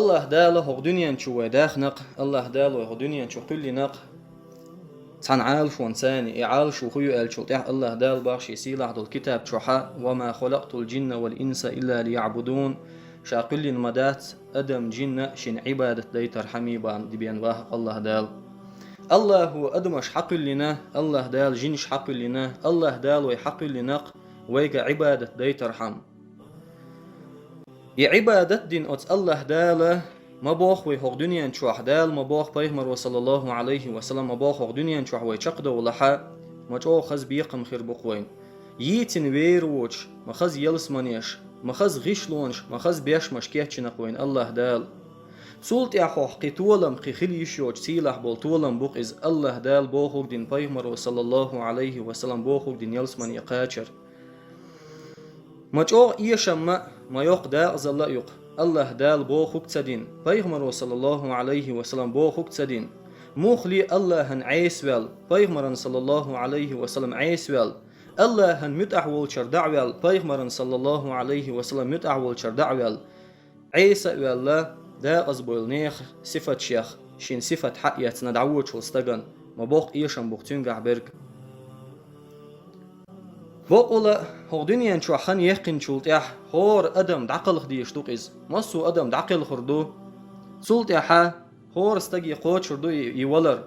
الله داله هو دنيا شو داخ نق الله داله هو دنيا شو كل نق تان عالش وانساني عالش وخيو الشو تح الله دال باش يسيل دول الكتاب شوحا وما خلقت الجن والإنس إلا ليعبدون شاقل مدات أدم جن شن عبادة ديتر حميبان دبيان واه الله دال الله هو أدمش حق لنا الله دال جنش حق لنا الله دال ويحق لنق ويقى عبادة ديتر حم عبادة دين أت الله دال ما باخ وي هوغ دنيا نشوح دال ما باخ بيغمر صلى الله عليه وسلم ما باخ هوغ دنيا نشوح وي چقدو ولحا ما جو خز بيقم خير بقوين ييتن وير ووش ما خز يلس منيش ما خز غيشلونش ما خز بيش مشكيتش نقوين الله دال سولت يحو قيتولم قيخلي يشوج سيلح بولتولم بوق إز الله دال باخوك دين بيغمر صلى الله عليه وسلم باخوك دين يلس من يقاتشر ما جو إيشم ما يوق دا أزل يوق الله دال باخوك تسدين بيغمر صلى الله عليه وسلم باخوك تسدين موخلي الله هن عيسوال بيغمر صلى الله عليه وسلم عيسوال الله هن متأحول شردعوال بيغمر صلى الله عليه وسلم متأحول شردعوال عيسى والله دا أزبويل نيخ صفة شيخ شين صفة حقيت ندعوه شلستغن ما باق إيشان بوقتين قعبرك باقولا هو دنيا نشو خان يقين شلتيح هور أدم دعقل خديش دوقيز مصو أدم دعقل خردو سلتيحا هور استقي قوت شردو يولر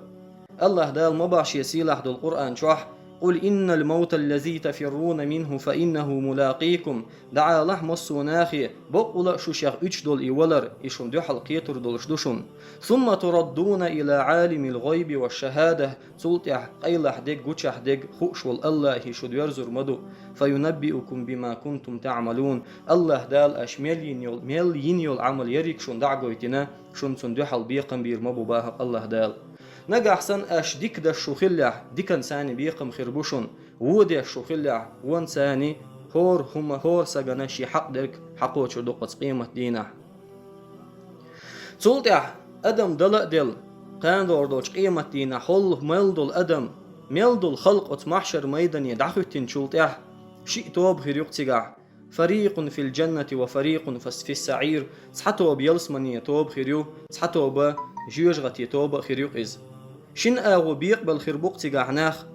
الله دال مباش يسيلح دو القرآن شوح قل إن الموت الذي تفرون منه فإنه ملاقيكم دعا الله مصو ناخي بقولا شو شيخ ايش دول يولر إيشون دو حلقيتر دولش دوشون ثم تردون إلى عالم الغيب والشهادة سلتيح قيلح ديك قوشح ديك خوش والله هيشو يرزر مدو فينبئكم بما كنتم تعملون الله دال أش ميلين يول عمل يريك شون دعقويتنا شون سندو حل بيقم بير مبو باها الله دال نجا أحسن أش ديك دا الشوخلع ديك إنساني بيقم خربوشون ودي الشوخلع وانساني هور هما هور سجناشي حق ديك حقو شو دقت قيمة دينا سولتع أدم دل دل كان دوردوش قيمة دينا حل ملدل أدم ملدل خلق وتمحشر ميدان يدعختين سولتع شيء توب خير يقتجع فريق في الجنة وفريق في السعير صحتو بيلسمني توب خيريو صحتو با جيوجغتي توب خيريو إز شن أغو بيقبل خربوق تجعناخ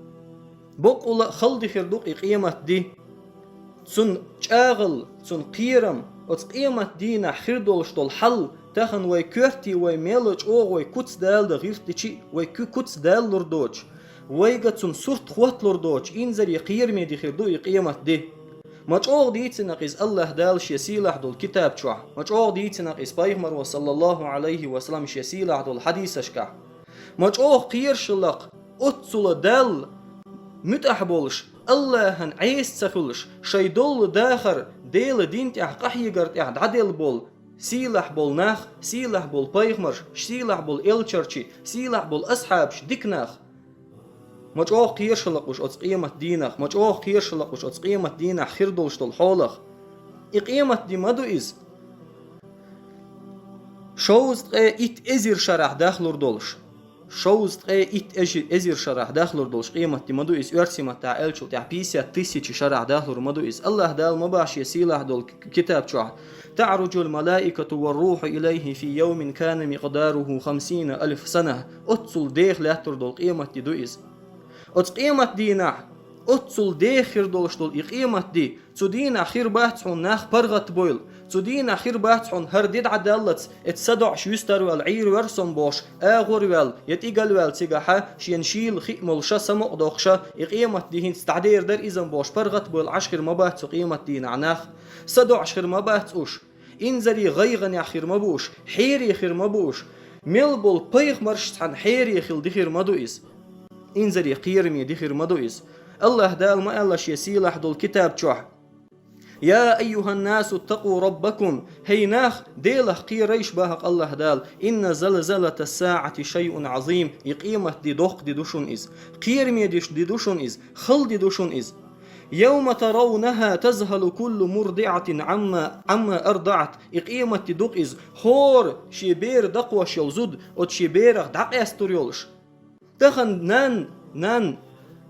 بقول خلدي خردوق قيمة دي سن شاغل سن قيرم وتقيمة دينا خردولش دول حل تخن وي كورتي وي ميلوش او وي كوتس دال دا غيرتشي وي كوتس دال لردوش وي قد سن سورت خوات لردوش إنزر يقير ميدي خردوق قيمة دي مجوغ ديتنقيز الله دالش يسيلح دول كتاب شوح مجوغ ديتنقيز بايغمر صلى الله عليه وسلم يسيلح دول حديث اشكع مجوغ قيرشلق اتسول دال متأحبولش الله هن عيس تخلش شي دول داخر ديل دينت قحي قرت عدل بول سيلح بول ناخ سيلح بول بايغمر سيلح بول إلشرشي سيلح بول أصحابش ديكناخ مجوغ قيرشلق وش قيمة دينخ مجوغ قيرشلق وش قيمة دينخ خيردولش دول حولخ قيمة دي مدو إز شوز إت إزير شرح داخلور دولش شوز إت إزير شرح داخلور دولش قيمة دي مدو إز أرسمة تاع إلشو تاع بيسيا تيسيش شرح داخلور مدو إز الله دال مباش يسيله دول كتاب شوح تعرج الملائكة والروح إليه في يوم كان مقداره 50,000 سنة أتصل ديخ لاتر دول قيمة دي دو إز قيمة دينا أتصل داخر دولش دول قيمة دي تدينا خير باتحون ناخ برغت بويل تدينا خير باتحون هرديد عدالت اتسدع شوستر والعير ورسم بوش آغور وال يتيقل وال تيقاحا شينشيل خيمل شا سمق دوخشا قيمة ديهن تستعدير در إذن بوش برغت بويل عشخر مبات قيمة دينا ناخ سدع عشخر مبات اوش إنزري غيغن خير مبوش حيري خير مبوش ميلبول بيغ مرشتحن حيري خيل دخير مدو إز إنزري قيرمي دخير مدوئز الله دال ما ألاش يسيلح دول كتاب تشوح يا أيها الناس اتقوا ربكم هيناخ ديلح قيريش باهق الله دال إن زلزلة الساعة شيء عظيم يقيمة دي دوق دي دوشون إز قيرمي دي دوشون إز خل دي دوشون إز يوم ترونها تزهل كل مرضعة عما أرضعت إقيمة دي دوق إز خور شيبير دقوة شلزود وتشيبير دق يستوريولش تخن نان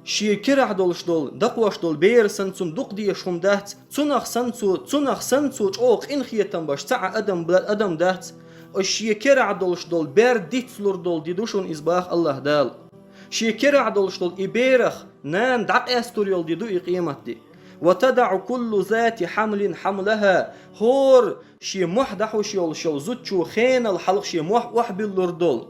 شي كرع دولش دول دقوش دول بير سنسون دق دي شوم دات تنخ سنسو اوق ان خيتن باش تاع ادم بلاد ادم دات الشي كرع دولش دول بير ديتسلور دول ديدوشون إزباخ الله دال شي كرع دولش دول إبيرخ نان دعق أستوريول ديدو إقيمت دي وتدع كل ذات حمل حملها هور شي محدحو شيول شو زوتشو خين الحلق شي وحبلور دول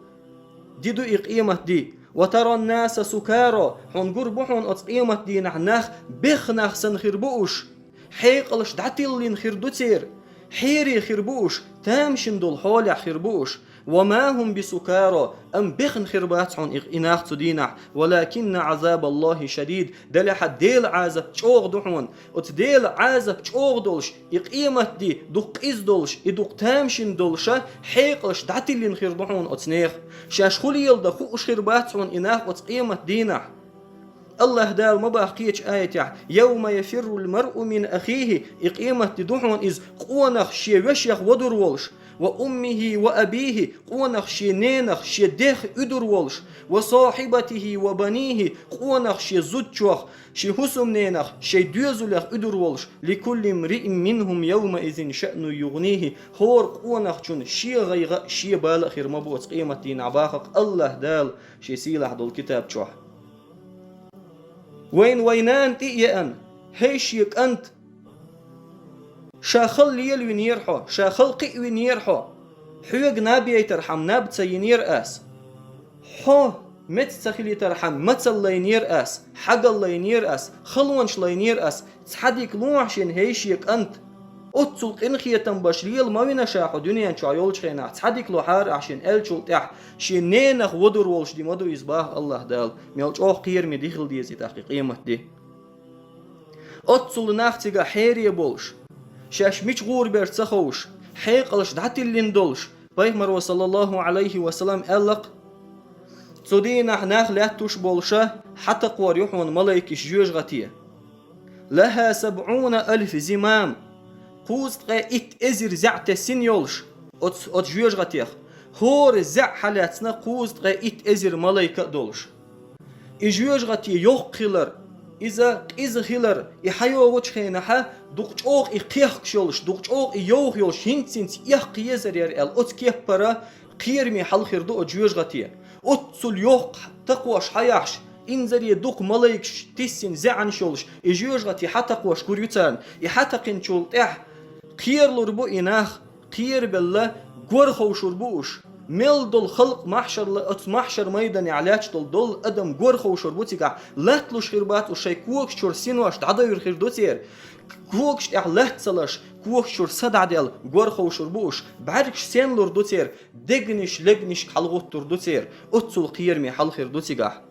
ديدو إقيمت دي وترى الناس سكارى حنقر بحون أتقيمت دي نحناخ بخناخ سنخربوش حيقلش دعتلين خردوتير حيري خربوش تامشن دول حولي خربوش وما هم بسكارى أم بخن خرباتهم إناخ تدينح ولكن عذاب الله شديد دلح ديل عذاب تشوغ دحون وتديل عذاب تشوغ دولش إقيمت دي دوق إز دولش إدوق تامشن دولشا حيقلش دعتلين خردوحون أتنيخ شاش خلي يلدا خوش خرباتهم إناخ وتقيمت دينح الله دال ما باقيتش آية يوم يفر المرء من أخيه إقيمة دحون إز قونخ شي وشيخ ودر ولش وأمه وأبيه قونخ شي نينخ شي ديخ أدر ولش وصاحبته وبنيه قونخ شي زوجوخ شي حسم نينخ شي دوزلخ أدر ولش لكل امرئ منهم يومئذ شأن يغنيه هور قونخ شن شي غيغ شي بالغ خير مبوت قيمة دين عباخق الله دال شي سيلح دول كتاب تشوح وينان تئيان هيشيك أنت شاخل ليل وينيرحو شاخل قي وينيرحو حيوغ نابي يترحم ناب تسينير أس حو مت تخلي ترحم متل لينير أس حق لينير أس خلونش لينير أس تحديك لوحشين هيشيك أنت أتسلق إنخيتن بشريل ما وين شاحو دنيا شايولش خينا تحديك لوحار عشان ألشل تح شينينخ ودر ولش دي مدو إزباه الله دال ميلش أوه قير مي ديخل ديزي تحقيق قيمة دي أتسل ناختيغا حيري بولش شاش ميش غور بيرتسخوش حيقلش دعتي اللين دولش بيغمر صلى الله عليه وسلم ألق تودينا ناخ لاتوش بولشا حتى قوار يحون ملايكش جيوش غتيه لها 70,000 زمام قوست إت إزر زعت سينيولش أت جيوش غتيخ هور زع حالاتنا قوست إت إزر ملايكة دولش إجيوش غتي يوق خيلر إذا خيلر إحيو وش خينها دوقشوق إقيخ شولش دوقشوق يوخ يولش هنتسنس إح يزر يرأل أت كيف برا قيرمي حل خير دو أجيوش غتي أتسل يوق تقوش حياش إنزر يدوق ملايكش تسين زعن شولش إجيوش غتي حتى قوش كوريوتان إحتى قنشول تح قير لربو إناخ قير بالله قرخو شربوش مل دول خلق محشر ميدان علاج دول أدم قرخو شربوتيكا لاتلوش خربات وشي كوكش شور سينواش تعداير خير دوتير كوكش لات سلاش كوكش شور صدع ديال قرخو شربوش بعركش سين لور دوتير دقنش لقنش حلغوت تور دوتير أتسل قيرمي حل خير دوتيكا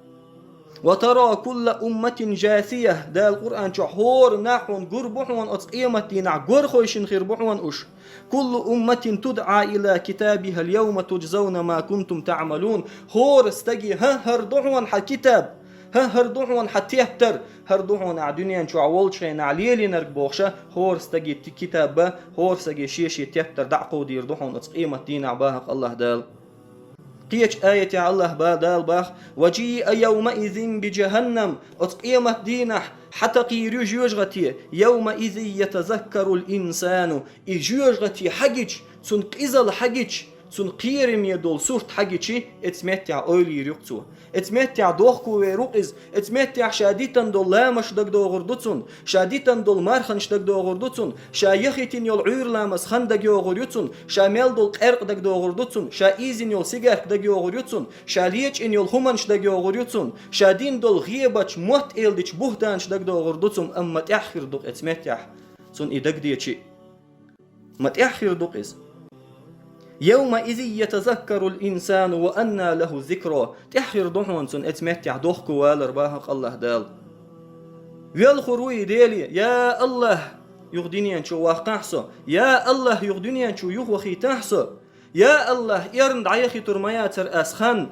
وترى كل أمة جاثية دا القرآن شحور نحون قربحون أتقيمتي نع قرخوشن خيربحون أش كل أمة تدعى إلى كتابها اليوم تجزون ما كنتم تعملون هور استجي هردحون حكتاب هردحون حتيهتر هردحون عدنيا شو عوال شين عليلي نرق بوخشة هور استجي كتاب هور استجي شيشي تيهتر دعقو ديردحون أتقيمتي نع باهق الله دال قيش آية الله بادال باخ وجيء يومئذ بجهنم أتقيمت دينح حتى قيرو جوجغتي يومئذ يتذكر الإنسان إجوجغتي حقج سنقزل حقج سنقيرم يدول صورت حقجي اتمتع أولي رقصو اتمتع دوخكو ويرقز اتمتع شاديتن دول لامش دق دو غردوتسون شاديتن دول مارخنش دق دو غردوتسون شا يخيتن يول عير لامس خن دق يو غردوتسون شا ميل دول قرق دق دو غردوتسون شا إيزن يول سيجار دق يو غردوتسون شا ليش إن يول خمنش دق يو غردوتسون شا دين دول غيبتش موت إلدش بوهدانش دق دو غردوتسون أما تأخر دق اتمتع سن إدق ديتشي ما تأخر دقز يومئذ يتذكر الإنسان وأنى له الذكرى تحرر دحون سن اتمتع دوخكو والرباهق الله دال ويالخروي ديلي يا الله يغدني أنشو واقعصو يا الله يغدني أنشو يغوخي تحصو يا الله إرند عيخي ترمياتر أسخن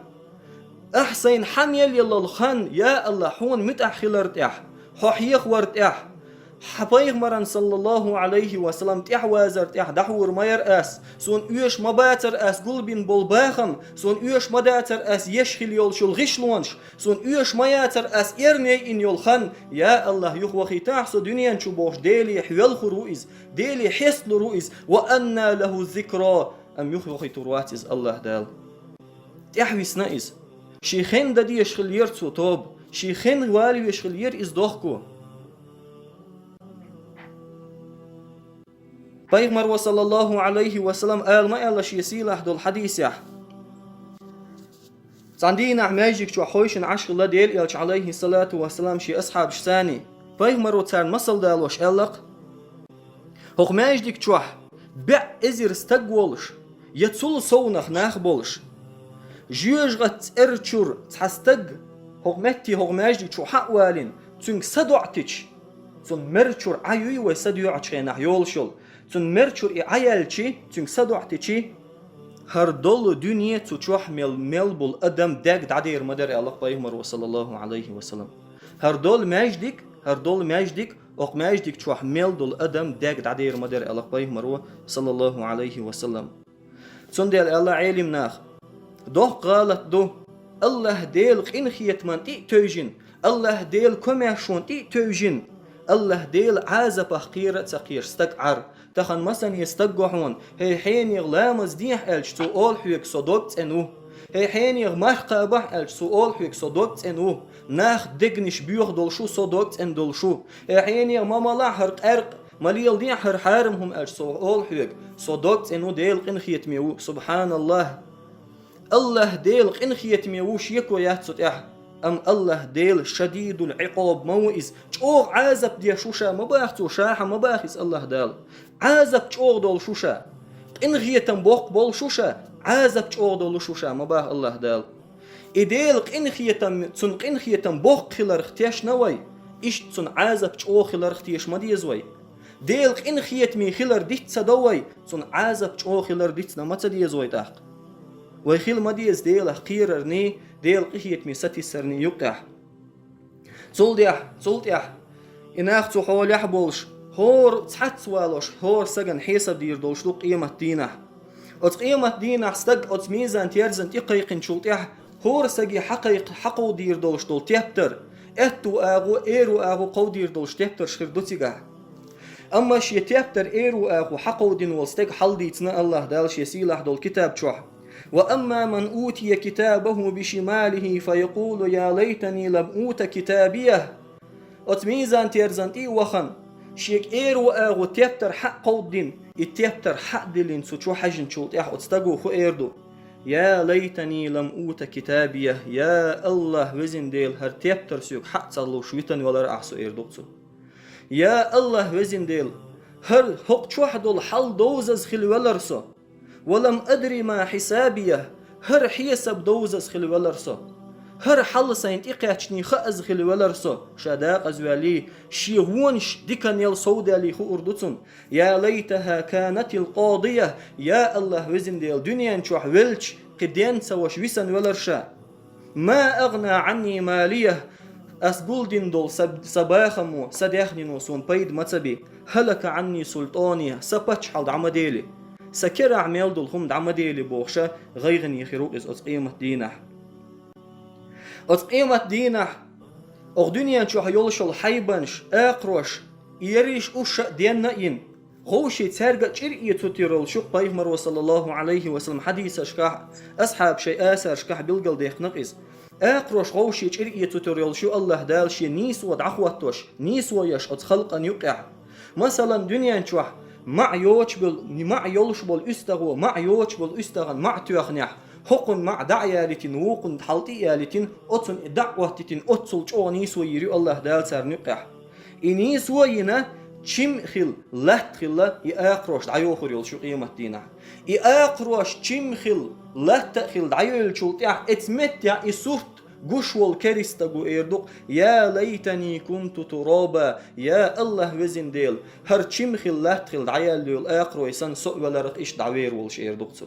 أحسين حميل يلا الخن يا الله حون متأخل ارتاح حوحيخ وارتاح حبيغمران صلى الله عليه وسلم تح وازر تح دحور ماير أس سون يوش مباتر أس قلبين بولباخم سون يوش مداتر أس يشخل يول شل غشلونش سون يوش مياتر أس إرني إن يولخن يا الله يخوخي تحسو دنيا شبوش ديلي حيال خروئز ديلي حسل رؤيز وأن له الذكرى أم يخوخي ترواتز الله دال تحويس نائز شيخين دادي يشغل يرتو توب شيخين والي يشغل ير إز دوخكو Пайғамбар саллаллаху алейхи вассалам алма алла шиесилах дол حديث صندينا ماجيك شو حويش عشق الله ديل يلش عليه الصلاة والسلام شي أصحاب شساني Пайғамбар وتسار مصل دال وش ألق هو ماجيك شو بع إزر استقولش يتصل صونخ ناخ بولش جيوش غت إرشور تحستق هو متي هو ماجيك شو حقوالين تنك صدعتش تن مرشور عيوي وصديع عشان يولشول تن مرشور عيالشي تن صدعتشي هر دول دنيا تشوح مل بول أدم داك دعير مدار الله Пайғамбар صلى الله عليه وسلم هر دول ماجدك أق ماجدك تشوح مل دول أدم داك دعير مدار الله Пайғамбар صلى الله عليه وسلم تن ديال الله علم ناخ دوه قالت دو الله ديل قنخيت من توجين الله ديل كماشون توجين الله ديل عازب أخيرة تقير استقعر تخن مثلا يستقعون هي حين يغلامز ديح ألش سؤال حيك صدقت أنو هي حين يغمح قابح ألش سؤال حيك صدقت أنو ناخ دقنش بيوخ دولشو صدقت أن دولشو هي حين يغمام الله حرق أرق مليل ديح هر حارمهم ألش سؤال حيك صدقت أنو ديل قنخيت ميو سبحان الله الله ديل قنخيت ميو شيكو يهتسط أم الله ديل شديد العقاب موئز چوغ عازب دي شوشا مباختو شاحة مباخس الله دال عازب چوغ دول شوشا قنخيتم بوق بول شوشا عازب چوغ دول شوشا مباخ الله دال إديل قنخيتم بوق خلال اختياش نوي إش تن عازب چوغ خلال اختياش مديزوي ديل قنخيت مي خلال ديت سدوي تن عازب چوغ خلال ديت نمت ديزوي تاق ويخيل مديز ديل قيررني ديل قيت مي ستي سرني يقع صولديح إناخ تو حول يحبولش هور تحت سوالوش هور سجن حساب دير دولش لو قيمة دينه أت قيمة دينه استق أت ميزان تيرزن تقيقن شولتيح هور سجي حقيق حقو دير دولش دول تيبتر اتو اغو ايرو اغو قو دير دولش تيبتر شخير دوتيغا أما شي تيبتر ايرو اغو حقو دين والستق حل ديتنا الله دالش يسيلح دول كتاب شوح وأما من أوتي كتابه بشماله فيقول يا ليتني لم أوت كتابيه أتميزان تيرزانتي وخن شيك إيرو أغو تيبتر حق قودين التيبتر حق دلين سوچو حجن شوط إح أتستقو خو إيردو يا ليتني لم أوت كتابيه يا الله وزن ديل هر تيبتر سيوك حق صلو شويتن ولا أحسو إيردوكسو يا الله وزن ديل هر حق شوحدو الحل دوزز خلو ولرسو ولم أدري ما حسابيه هر حيسب دوزز خلو ولرسو هر حل ساينت إقاتشني خأز خلو ولرسو شاداق أزوالي شيغونش ديكن يل سودالي خو أردوتون يا ليتها كانت القاضية يا الله وزن ديل دنيا نشوح ولش قدين سوش ويسن ولرشا ما أغنى عني ماليه أسقول دين دول سباخمو سداخنينو سون بيد متبي هلك عني سلطاني سبتش حال عمديلي سكر عمل دول هم عمديلي بوخشة غيغني خيروق إز أتقيمة دينه أتقيمة دينه أغدنيا شو هيولش الحيبنش أقرش يريش أوش دينا ين غوشي تارجع شرقية تطيرل شو Пайғамбар صلى الله عليه وسلم حديث أشكح أصحاب شيء آسر أشكح بلقل ديخ نقص أقرش غوشي شرقية تطيرل شو الله دال شي نيس ودعوتوش نيس ويش أتخلق أن يقع مثلا دنيا شو مع يولش بول استغو مع يوش بول استغن مع تيخنيح حقن مع دعيالتين وقن حلطيالتين أتن دعوتين أتصل شو نيس ويري الله دال سر نقع إنيس وينا چim خل لحت خل يأقرش دعيو خريول شو قيمة دينا يأقرش چim خل لحت خل دعيو الشلطيع اتمتع يسوت قش والكريستغو إيردوق يا ليتني كنت ترابا يا الله وزن ديل هر چim خل لحت خل دعيال ديل أقرو يسان سوء ولرق إش دعوير والش إيردوقتو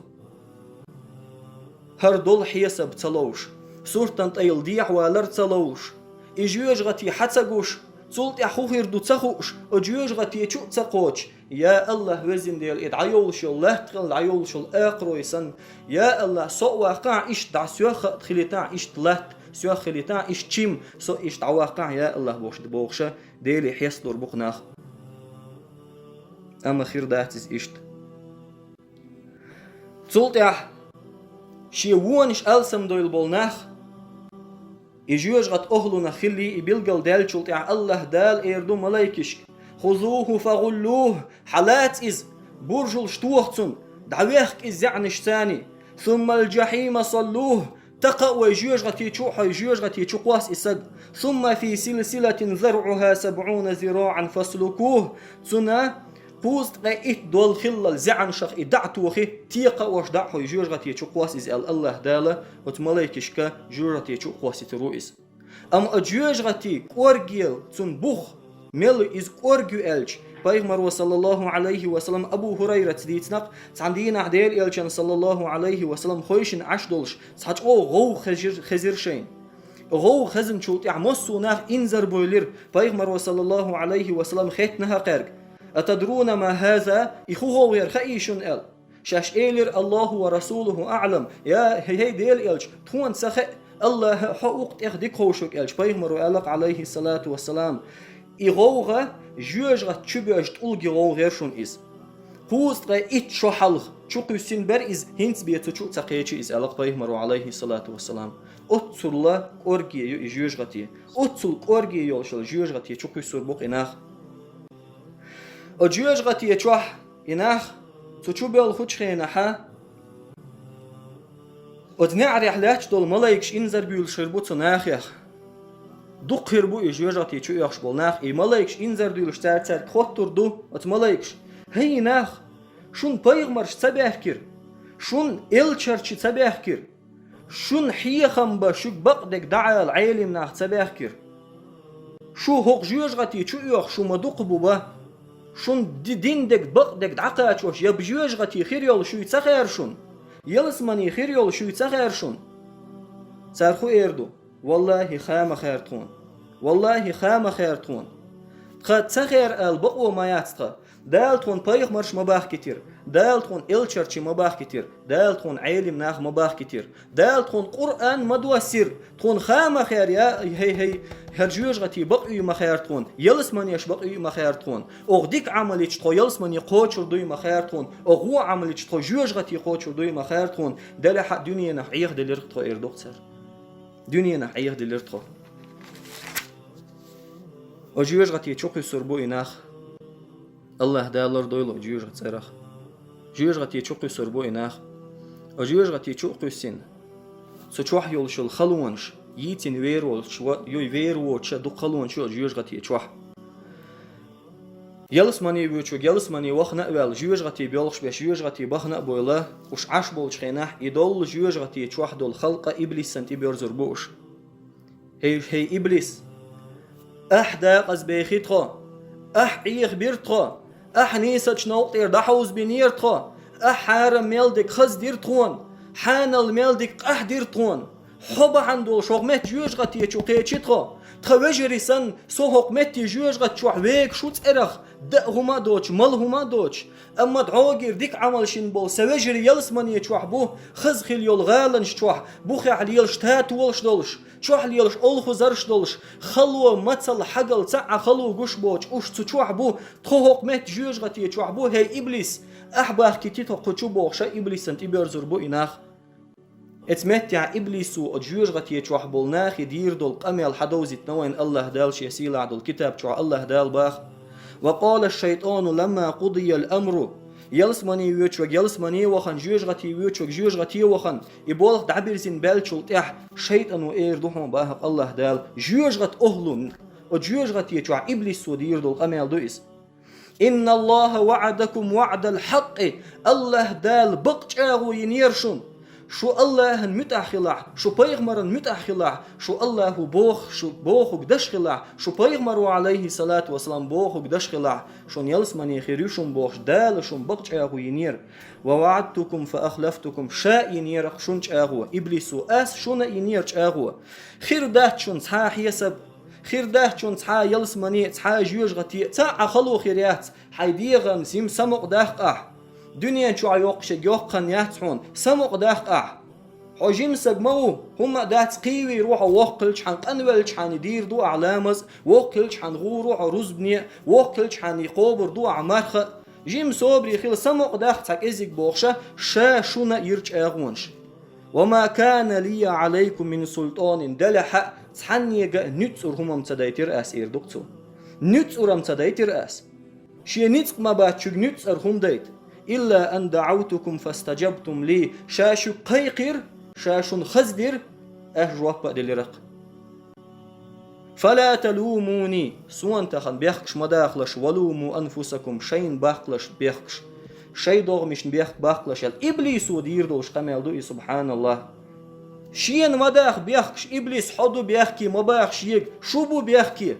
هر دول حيسب تلوش سورتان تايل ديح والر تلوش إجيوش غتي حتسقوش صلت أخوهر دو تخوش أجيوش غتي تشو تقوش يا الله وزن ديل إدعيولش الله تقل دعيولش الأقرو يسن يا الله سوء واقع إش دع سيوخ خليتاع إش تلات سيوخ خليتاع إش تشيم سوء إش دع واقع يا الله بوش دبوخشة ديلي حيس دور بقناخ أما خير داتز إشت تولتح شي وونش ألسم دويل بولناخ يجوج غت أهلنا خلي يبلغل دال تولتح الله دال إيردو ملايكش خذوه فغلوه حالات إز برجل شتوختن دعويخك إز يعنش ثاني ثم الجحيم صلوه تقا ويجوج غتي تشوح يجوج غتي تشقواس إسد ثم في سلسلة ذرعها 70 ذراعا فاسلكوه تنا بوست قيت دول خلل زعن شخ إدعتوخي تيقا وش دعحو يجوج غتي تشقواس إز الله دالة وتملايكشكا جوج غتي تشقواس تروئس أم أجوج غتي كورجيل تن بوخ ملو إز كورجيو ألج Payg'ambar sallallohu alayhi va sallam Abu Hurayra tditsnaq tsandina adel elchan sallallohu alayhi va sallam khoyshin ash dolsh saç o gov khazir shayn gov khazin chult ya'mosunach inzar boylir Payg'ambar sallallohu alayhi va sallam khetnaha qarg atadruna ma hadha ikhuhu wer khaishun el shash elir Allahu wa rasuluhu a'lam ya hey del elch tuan sakh Allah huquq dik khoshuk elch Payg'ambar alayhi salatu wa salam إغوغا جوجغا تشبيش تولغي غيرشون إز بوستغا إت شوحالغ تشوقي سنبر إز هنس بيتو تشوق تقيتي إز ألق بيهمرو عليه الصلاة والسلام أتسولا أورغي جوجغتي أتسول أورغي يولشل جوجغتي تشوقي سوربوق إناخ أجوجغتي تشوح إناخ تشوبي الخوشخينا حا أدنع رحلات دول ملايكش إنزر بيول شربوتو ناخيخ دقير بو يجوجاتي تشو يخش بولناخ اي ملايكش انزر ديلش تاعتر خطر دو ات ملايكش هي ناخ شون بايغمرش تباهكر شون الچرچ تباهكر شون حيخم با شو بقدك دعال عيلم ناخ تباهكر شو هوق جوجاتي تشو يخ شو مدق بوبا شون ديندك بقدك دعقاچوش يا بجوجاتي خير يول شو يتخير شون يلسمني خير يول شو يتخير شون سارخو ايردو والله خام خيرتون والله خام خيرتون قد تخير البقو ما ياتقى دالتون بايخ مرش مباح كتير دالتون الچرچي مباح كتير دالتون علم ناخ مباح كتير دالتون قرآن مدوسير تون خام خير يا هي هرجوج غتي بقي ما خيرتون يلسمن يش بقي ما خيرتون اغديك عملي تشتو يلسمن قوچر دوي ما خيرتون اغو عملي تشتو جوج غتي قوچر دوي ما خيرتون دل حق دنيا نحيخ دلرتو اردوخسر دنيا نحيخ دلرتو وجيوج غتي تشوقي سربو إناخ الله دالر دويلو جيوج غتسرخ جيوج غتي تشوقي سربو إناخ وجيوج غتي تشوقي سن سوچوح يولشل خلونش يتين ويرول شو يوي ويرو تش دو خلونش جيوج غتي تشوح يلسماني بيوچو يلسماني وخنا وال جيوج غتي بيولخش باش جيوج غتي بخنا بويلا وش عاش بولش خيناح يدول جيوج غتي تشوح دول خلق ابليس سنتي بيرزر بوش هي ابليس أحدا قزبيخيتخو عيخ بيرتخو نيساتش نوطير دحوز بنيرتخو حارم ميلدك خز ديرتخون حانل ميلدك ديرتخون حبا عندو شوغمت جوج غتي تشوقيتشيتخو تخوجري سن سوهق متي جوج غتشوح ويك شوت ارخ دهما دوتش مالهما دوتش اما دعوغير ديك عمل شين بول سوجري يلسمن يتشوح بو خز خيل يول غالن شتوح بوخي عليلش تات ولش دولش شوح ليلش اولخو زرش دولش خلو متصل حقل تاع خلو غش بوش اوش تشوح بو تخوق مت جوج غتي تشوح بو هي ابليس احبار كيتيتو قچو بوخشا ابليس انت بيرزر بو اناخ اتمتع ابليس وجوج غتي تشوح بولناخ يدير دول قمل حدوزت نوين الله دالش يسيل عدل الكتاب تشوح الله دال باخ وقال الشيطان لما قضي الامر يلسمني ويوچ يلسمني وخن جوج غتي ويوچ جوج غتي وخن يبول دعبير زين بالچول تح شيطان وير دوهم باخ الله دال جوج غت اهلون وجوج غتي تشوح ابليس ودير دول قمل دويس ان الله وعدكم وعد الحق الله دال بقچاغو ينيرشون شو الله متأخلع شو بيغمر متأخلع شو الله بوخ شو بوخ قدشخلع شو بيغمر عليه الصلاة والسلام بوخ قدشخلع شون يلسمني خيريشون بوخ دال شون بقش اغو ينير ووعدتكم فأخلفتكم شاء ينير شونش اغو إبليسو أس شون ينير اغو خير دات شون صحاح يسب خير ده شون صحا يلسمني صحا جوج غتي تا خلو خيريات حيديغن سيم سمق داق دنيا شو عيوقش يوقن ياتحون سمق داق حجيم سجمو هم دات قيوي يروحوا وقلش حن قنولش حن يدير دو علامز وقلش حن غو روح رز بني وقلش حن يقوبر دو عمارخ جيم صوبري خيل سمق داخ تاك ازيك بوخشة شا شونا يرج اغونش وما كان لي عليكم من سلطان دلح تحنيق نتسر همم تدايتر اس ايردوكتو نتسرم تدايتر اس شي نتسق ما باتشوك نتسر هم دايت إلا أن دعوتكم فاستجبتم لي شاشو قيقر شاشون خزدر أجواب دلرق فلا تلوموني سوان تخن بيخكش مداخلش ولوموا أنفسكم شين باخلش بيخكش شي دوغمش باخلش الإبليسو دير دوش قمال دوئي سبحان الله شين مداخ بيخكش إبليس حدو بيخكي مباخش يك شوبو بيخكي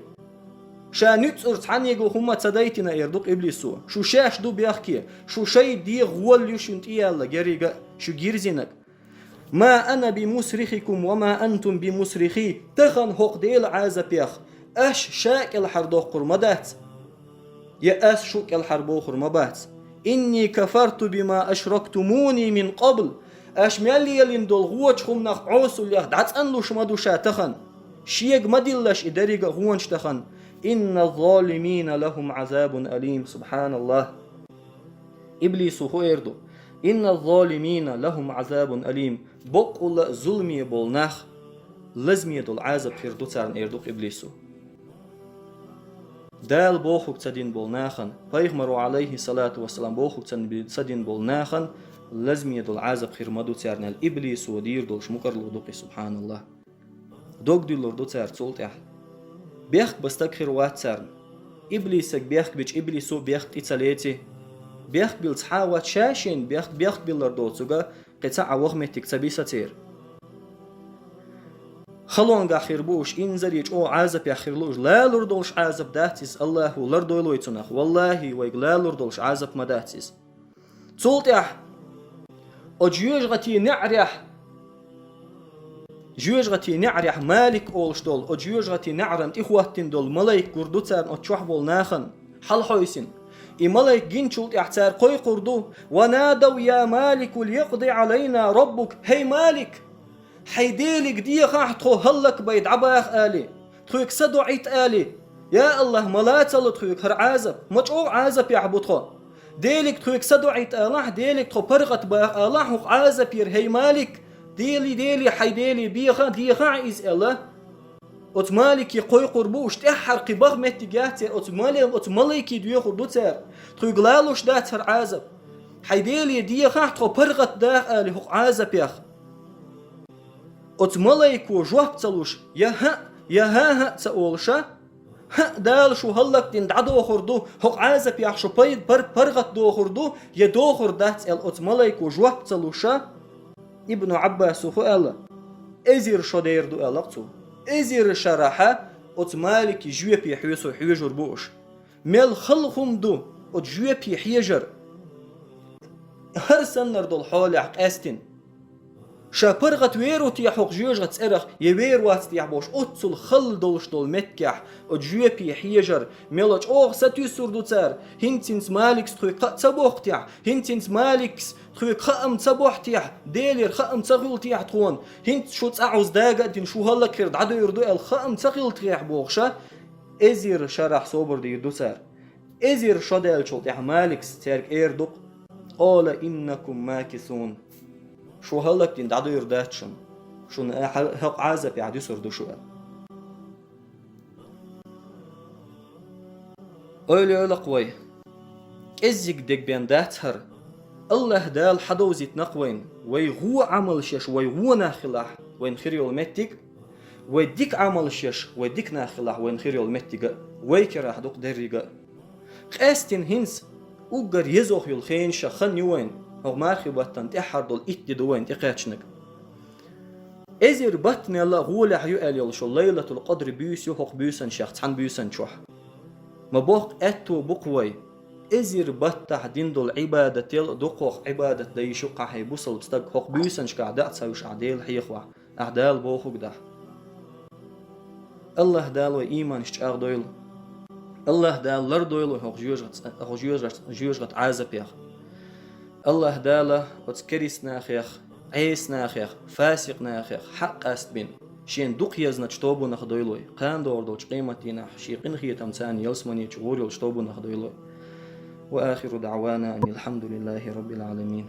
شا نتسر تحنيقو هما تدايتنا يردوق إبليسو شو شاش دو بيخكي شو شي دي غول يشنت إيالا جريقا شو جيرزينك ما أنا بمسرخكم وما أنتم بمسرخي تخن هوق ديل عازة بيخ أش شاك الحردوخ قرمدات يا أس شوك الحربوخ قرمبات إني كفرت بما أشركتموني من قبل أش مالي يلين دول غوش خمناخ عوسو اللي أخدعت أنلو شمدو شاتخن شيق مدلش إداريق غوانش تخن إن الظالمين لهم عذاب أليم سبحان الله إبليس هو يردو إن الظالمين لهم عذاب أليم بقول ظلمي بولناخ لازمي دول عذاب يردو تارن يردو إبليسو دال بوخوك تدين بولناخن پیغمبر عليه الصلاة والسلام بوخوك تدين بولناخن لازمي دول عذاب خيرمدو تارن الإبليس ودير دول شمكر لردوقي سبحان الله دوك دي لردو تار تولت بيخ بستكخر واتسارن إبليسك بيخ بيش إبليسو بيخ تيتاليتي بيخ بالتحاوات شاشين بيخ باللردوتسوغا قطع وغمتك تبيسة تير خلون غاخير بوش إنزريج أو عازب يخيرلوش لا لردوش عازب داتيز الله لردو لويتونخ والله ويق لا لردوش عازب مداتيز تولتيح أجيوش غتي نعريح جيوش غتي نعريح مالك أولش دول أجيوش غتي نعرمت إخواتين دول ملايك قردوتان أتشوح بول ناخن حل حويسين ملايك جنشولت احتار قوي قردو ونادوا يا مالك ليقضي علينا ربك هي مالك حيديلك دي خاحتخو هلك بيد عباخ آلي تخويك سدو عيت آلي يا الله ملاتل تخويك هر عازب مجعو عازب يعبوتخو ديلك تخويك سدو عيت آلاح ديلك تخو برغت باخ آلاح عازب ير هي مالك ديلي حيديلي بيخا ديخا عيز الله أتمالك يقوي قربوش تحرقي بغمتي جاتر أتمالك يدوي قردوتر تغلالوش داتر عازب حيديلي ديخا تخو برغت داخ آلي هق عازب يخ أتمالك وجواب تلوش يا ها تقولشا ها دال شو هلك دين دعدو خردو هق عازب يخ شو بيد برغت دو خردو يدو خردات أتمالك وجواب تلوشا ابن عباس فؤال ازير شدير دو ألقتو ازير شرحة أتمالك جوي بي حيوسو حيجر بوش ميل خلقهم دو أتجوي بي حيجر هر سنر دول حالي حق استين شابرغت ويرو تيحوق جوجغت سرخ يوير وات تيحبوش أتسل خل دولش دول متكح أتجوي بي حيجر ميلج أوغ ستيسور دو تار هنتينس مالكس تخوي تبوخ تيح هنتينس مالكس تخوي خام تبوح تيح ديلير خام تغيل تيح تخون هنت شو تعوز داقة دين شو هلا كرد عدو يردو الخام تغيل تيح بوغشا ازير شرح صوبر دي دو تار ازير شدال شو تيح مالكس تيرك ايردوق أولا إنكم ماكثون شو هلك دين دعدو يرداتشن شو هق عازب يعد يسردو شو أولي قوي إزيك ديك بين داتهر الله دال حدوزيت نقوين ويغو عمل شش ويغو ناخلاح وين خيريو المتك ويديك عمل شش ويديك ناخلاح وين خيريو المتك ويكرا حدوق دريقا قاستين هنس وقر يزوخ يلخين شخن يوين هو مارخي بطن تحر دول إتي دوين تقاتشنك إزير بطن يلا غولح يؤل يلشو ليلة القدر بيوس يحق بيوسن شخص عن بيوسن شوح ما بوق أتو بقوي إزير بطح دين دول عبادة يل دقوق عبادة دي شقع هي بوصل تستق حق بيوسن شكع داعت ساوش عديل حيخوح أعدال بوخوك ده الله دال وإيمان اشتعاق دويل الله دال لر دويل وحق جيوجغت عازب يخ الله داله وتكريس ناخيخ عيس ناخيخ فاسق ناخيخ حق أستبين شين دوق يزنا تشتوبو نخدويلوي قان دور دوش قيمتي ناح شيقين خيتم تاني يلسمني تشغوري وشتوبو نخدويلوي وآخر دعوانا أن الحمد لله رب العالمين.